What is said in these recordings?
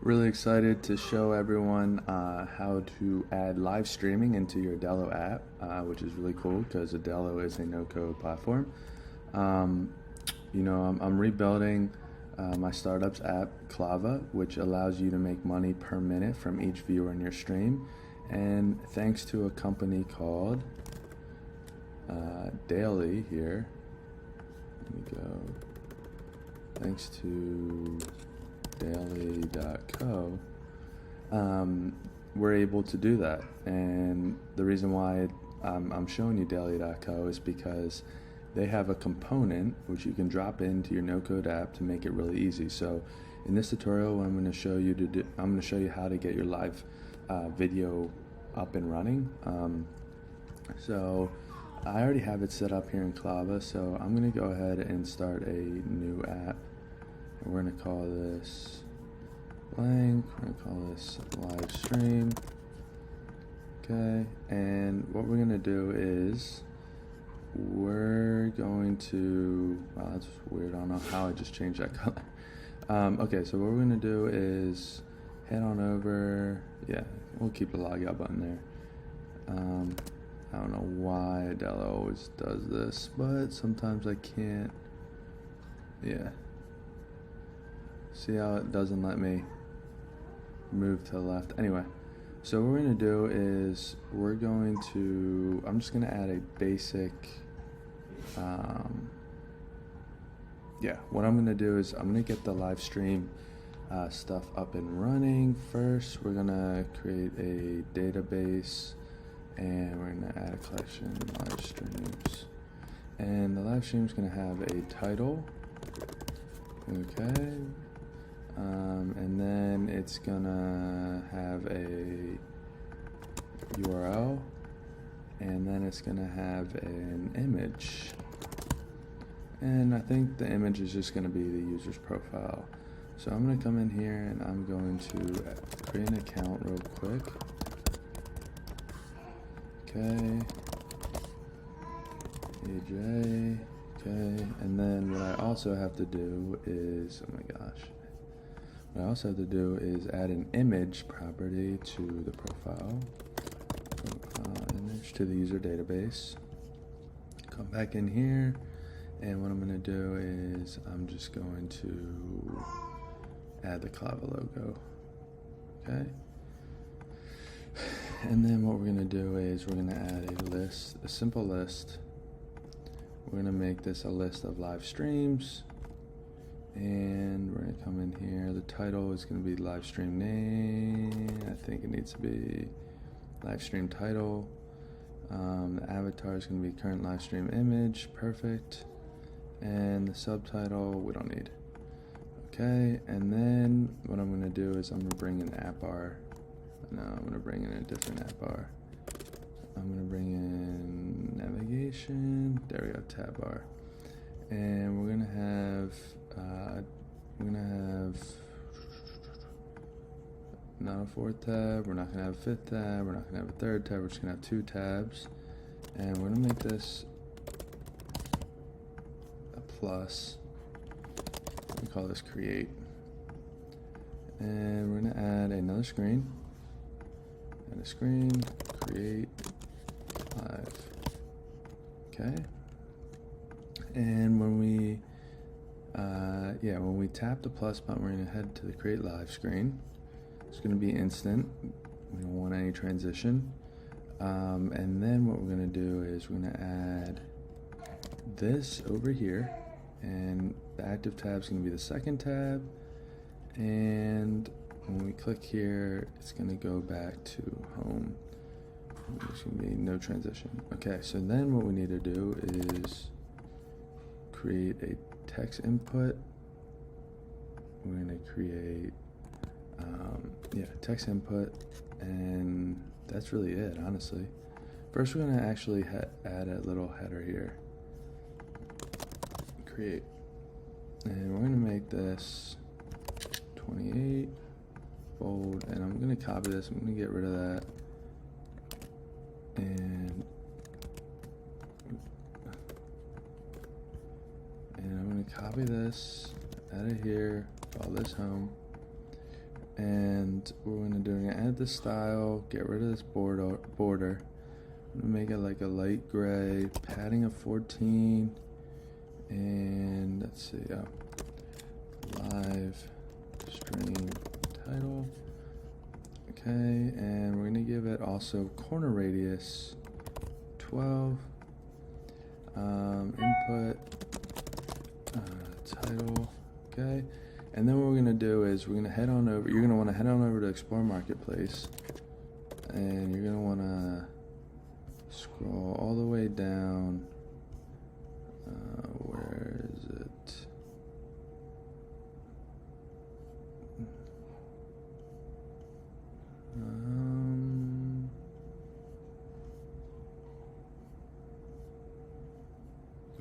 Really excited to show everyone how to add live streaming into your Adalo app, which is really cool because Adalo is a no-code platform. Um, I'm rebuilding my startup's app, Clava, which allows you to make money per minute from each viewer in your stream. And thanks to a company called Daily here, let me go. Thanks to daily.co, we're able to do that. And the reason why I'm showing you daily.co is because they have a component which you can drop into your no-code app to make it really easy. So in this tutorial, I'm going to show you how to get your live video up and running. So I already have it set up here in Clava, so I'm going to go ahead and start a new app. And we're going to call this blank. We're going to call this live stream. Okay, and what we're going to do is we're going to, wow, that's weird. I don't know how I just changed that color. Okay, so what we're going to do is head on over. Yeah, we'll keep the log out button there. I don't know why Adalo always does this, but sometimes I can't. Yeah. See how it doesn't let me move to the left. Anyway, so what we're going to do is I'm just going to add a basic, what I'm going to do is I'm going to get the live stream stuff up and running. First, we're going to create a database, and we're going to add a collection of live streams. And the live stream is going to have a title. Okay. And then it's gonna have a URL, and then it's gonna have an image. And I think the image is just gonna be the user's profile. So I'm gonna come in here and I'm going to create an account real quick. Okay. AJ. Okay. And then what I also have to do is, oh my gosh. What I also have to do is add an image property to the profile image to the user database. Come back in here, and what I'm going to do is I'm just going to add the Clava logo. Okay. And then what we're going to do is we're going to add a simple list. We're going to make this a list of live streams. And we're going to come in here. The title is going to be live stream name. I think it needs to be live stream title. The avatar is going to be current live stream image. Perfect. And the subtitle we don't need. Okay. And then what I'm going to do is I'm going to bring an app bar. No, I'm going to bring in a different app bar. I'm going to bring in navigation. There we go, tab bar. And we're going to have not a fourth tab, we're not going to have a fifth tab, we're not going to have a third tab, we're just going to have two tabs. And we're going to make this a plus. We call this create. And we're going to add another screen. Add a screen, create, live. Okay. And when we tap the plus button, we're going to head to the create live screen. It's going to be instant. We don't want any transition. And then what we're going to do is we're going to add this over here, and the active tab is going to be the second tab. And when we click here, it's going to go back to home. There's going to be no transition. Okay, so then what we need to do is create a text input. We're going to create text input, and that's really it, honestly. First, we're going to actually add a little header here. Create. And we're going to make this 28 bold, and I'm going to copy this. I'm going to get rid of that. And I'm going to copy this, add it here, call this home. And what we're gonna do, we're gonna add the style, get rid of this border. I'm gonna make it like a light gray, padding of 14, and let's see, live stream title. Okay, and we're gonna give it also corner radius 12. Input title. Okay, and then what we're gonna do is we're gonna head on over. You're gonna want to head on over to Explore Marketplace, and you're gonna want to scroll all the way down. Where is it?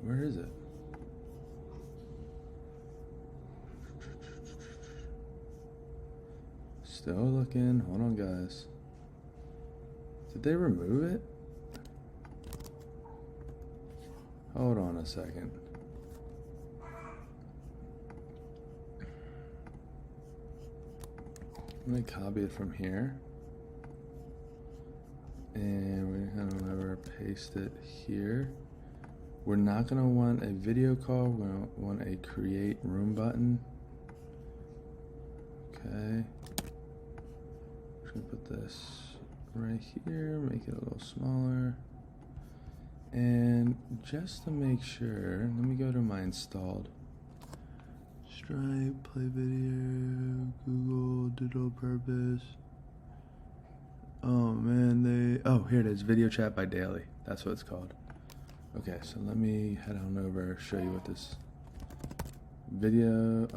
Where is it? Still looking. Hold on, guys. Did they remove it? Hold on a second. Let me copy it from here. And we're gonna head on over, paste it here. We're not gonna want a video call, we're gonna want a create room button. Okay. Just gonna put this right here, make it a little smaller. And just to make sure, let me go to my installed. Stripe, play video, Google, digital purpose. Oh man, here it is, video chat by Daily. That's what it's called. Okay, so let me head on over, show you what this video,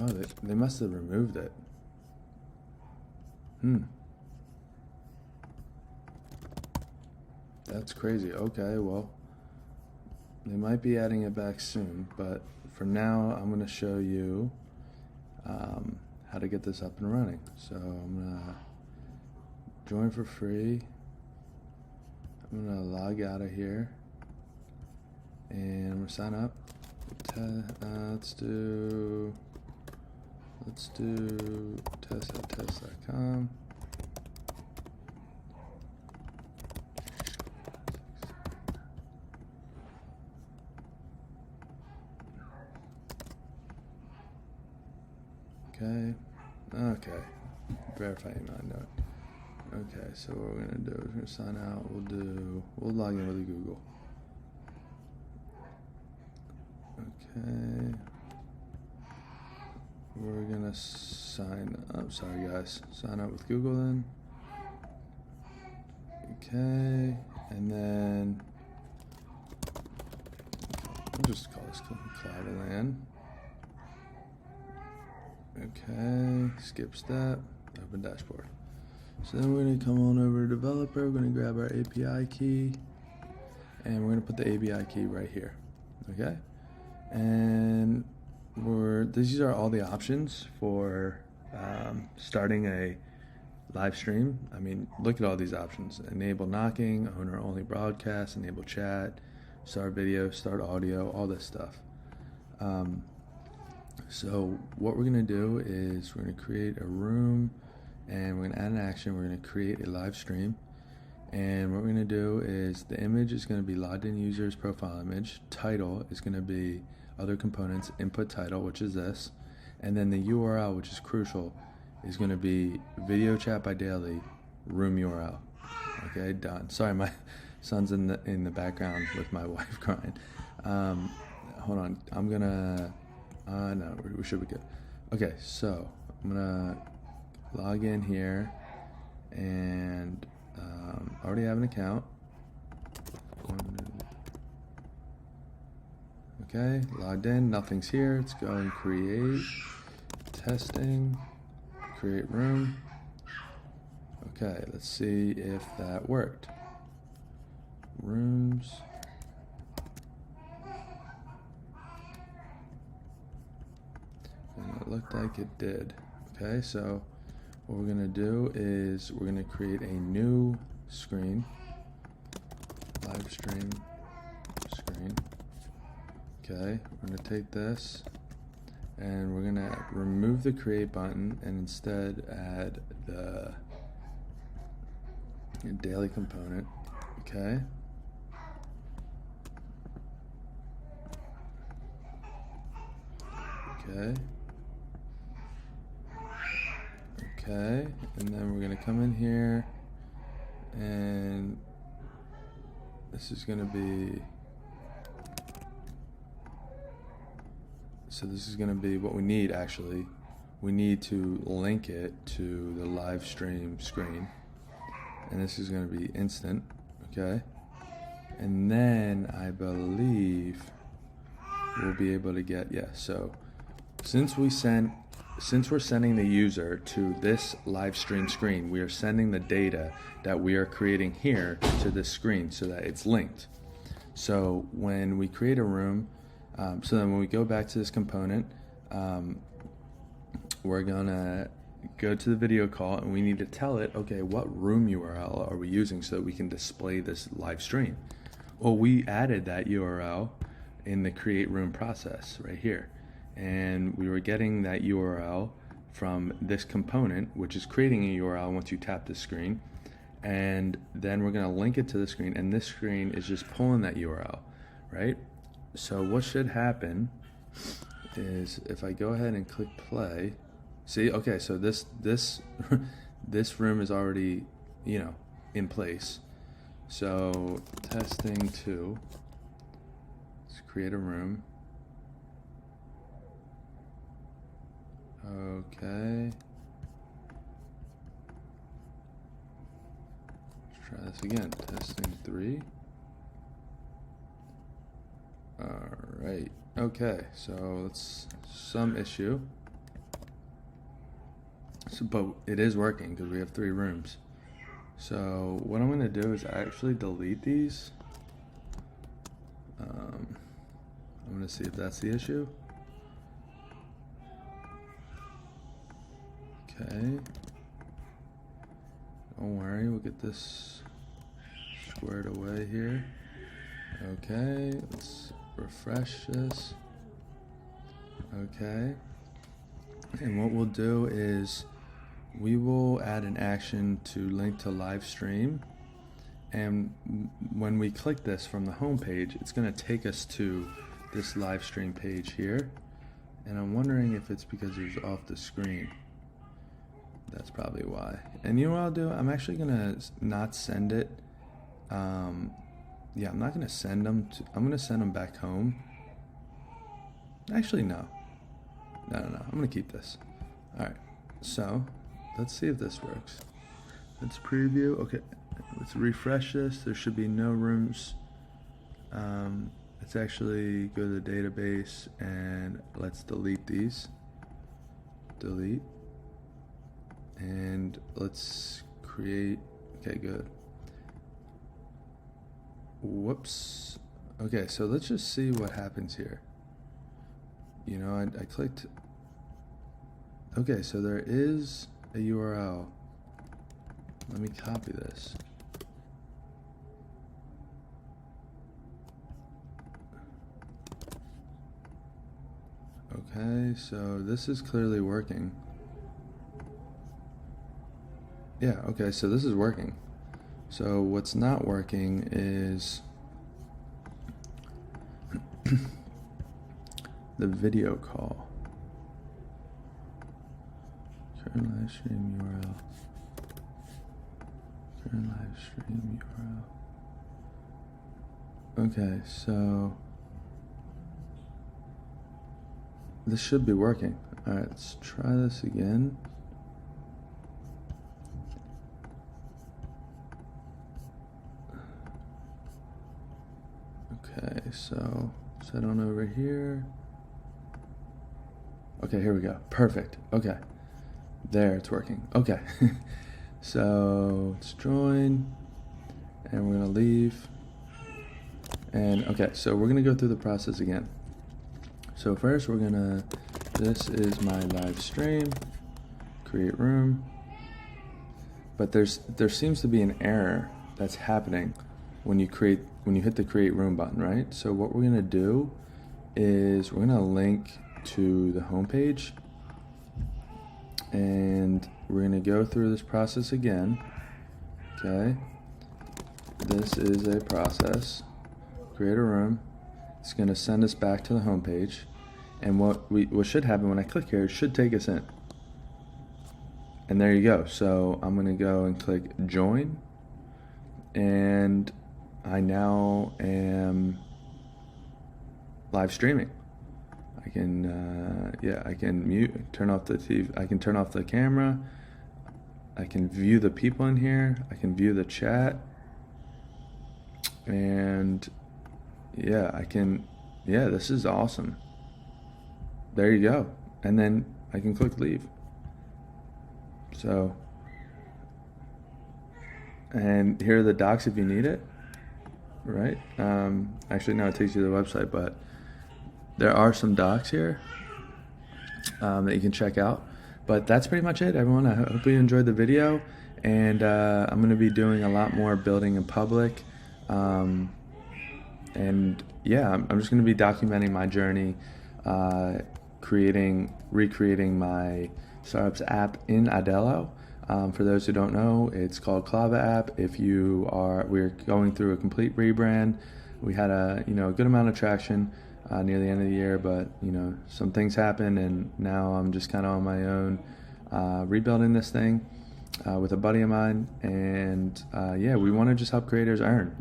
they must have removed it. That's crazy. Okay, well, they might be adding it back soon, but for now, I'm gonna show you how to get this up and running. So I'm gonna join for free. I'm gonna log out of here. And we're sign up. Let's do test.test.com. Okay. Verify email. I know it. Okay, so what we're gonna do is we're gonna sign out. We'll log in with Google. Okay, we're gonna sign up. Sorry guys, sign up with Google then. Okay, and then we'll just call this Clava land. Okay, skip step, open dashboard. So then we're gonna come on over to developer. We're gonna grab our API key, and we're gonna put the API key right here. Okay. And these are all the options for starting a live stream. I mean, look at all these options. Enable knocking, owner only broadcast, enable chat, start video, start audio, all this stuff. So what we're gonna do is we're gonna create a room, and we're gonna add an action. We're gonna create a live stream. And what we're gonna do is the image is gonna be logged in user's profile image. Title is gonna be other components, input title, which is this. And then the URL, which is crucial, is gonna be video chat by Daily, room URL. Okay, done. Sorry, my son's in the background with my wife crying. Hold on, I'm gonna, no, we should be good. Okay, so I'm gonna log in here, and already have an account. Okay, logged in, nothing's here. Let's go and create, testing, create room. Okay, let's see if that worked. Rooms. And it looked like it did. Okay, so what we're gonna do is we're gonna create a new screen, live stream screen. Okay, we're gonna take this, and we're gonna remove the create button and instead add the daily component. Okay. Okay. Okay, and then we're gonna come in here, and this is gonna be, so this is gonna be what we need actually. We need to link it to the live stream screen, and this is gonna be instant, okay? And then I believe we'll be able to get, yeah, so since we're sending the user to this live stream screen, we are sending the data that we are creating here to this screen so that it's linked. So when we create a room, so then when we go back to this component, we're gonna go to the video call and we need to tell it, okay, what room URL are we using so that we can display this live stream? Well, we added that URL in the create room process right here. And we were getting that URL from this component, which is creating a URL once you tap the screen. And then we're gonna link it to the screen, and this screen is just pulling that URL, right? So what should happen is if I go ahead and click play, see, okay, so this this room is already, you know, in place. So testing 2, let's create a room. Okay. Let's try this again. Testing 3. Alright. Okay, so it's some issue. So, but it is working because we have 3 rooms. So what I'm going to do is actually delete these. I'm going to see if that's the issue. Okay. Don't worry, we'll get this squared away here. Okay, let's refresh this. Okay. And what we'll do is we will add an action to link to live stream. And when we click this from the home page, it's going to take us to this live stream page here. And I'm wondering if it's because it's off the screen. That's probably why. And you know what I'll do? I'm actually gonna not send it. Yeah, I'm not gonna send them to, I'm gonna send them back home. Actually, no. No. I'm gonna keep this. All right. So let's see if this works. Let's preview. Okay. Let's refresh this. There should be no rooms. Let's actually go to the database and let's delete these. Delete. And let's create, okay, good. Whoops. Okay, so let's just see what happens here. You know, I clicked. Okay, so there is a URL. Let me copy this. Okay, so this is clearly working. Yeah, okay, so this is working. So what's not working is the video call. Current live stream URL. Current live stream URL. Okay, so this should be working. All right, let's try this again. Okay, so set on over here. Okay, here we go. Perfect. Okay. There, it's working. Okay. So let's join. And we're going to leave. And okay, so we're going to go through the process again. So first we're going to, this is my live stream. Create room. But there seems to be an error that's happening when you hit the create room button, right? So what we're gonna do is we're gonna link to the home page, and we're going to go through this process again. Okay, this is a process. Create a room. It's going to send us back to the home page, and what should happen when I click here, it should take us in. And there you go. So I'm going to go and click join, and I now am live streaming. I can I can turn off the TV. I can turn off the camera. I can view the people in here. I can view the chat, and this is awesome. There you go. And then I can click leave. So, and here are the docs if you need it, right? Actually, no, it takes you to the website, but there are some docs here that you can check out. But that's pretty much it, everyone. I hope you enjoyed the video, and I'm going to be doing a lot more building in public. And yeah, I'm just going to be documenting my journey, recreating my startups app in Adalo. For those who don't know, it's called Clava app. We're going through a complete rebrand. We had a good amount of traction near the end of the year, but some things happened, and now I'm just kind of on my own, rebuilding this thing with a buddy of mine. And we want to just help creators earn,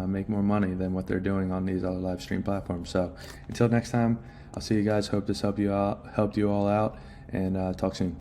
make more money than what they're doing on these other live stream platforms. So until next time, I'll see you guys. Hope this helped you all out, and talk soon.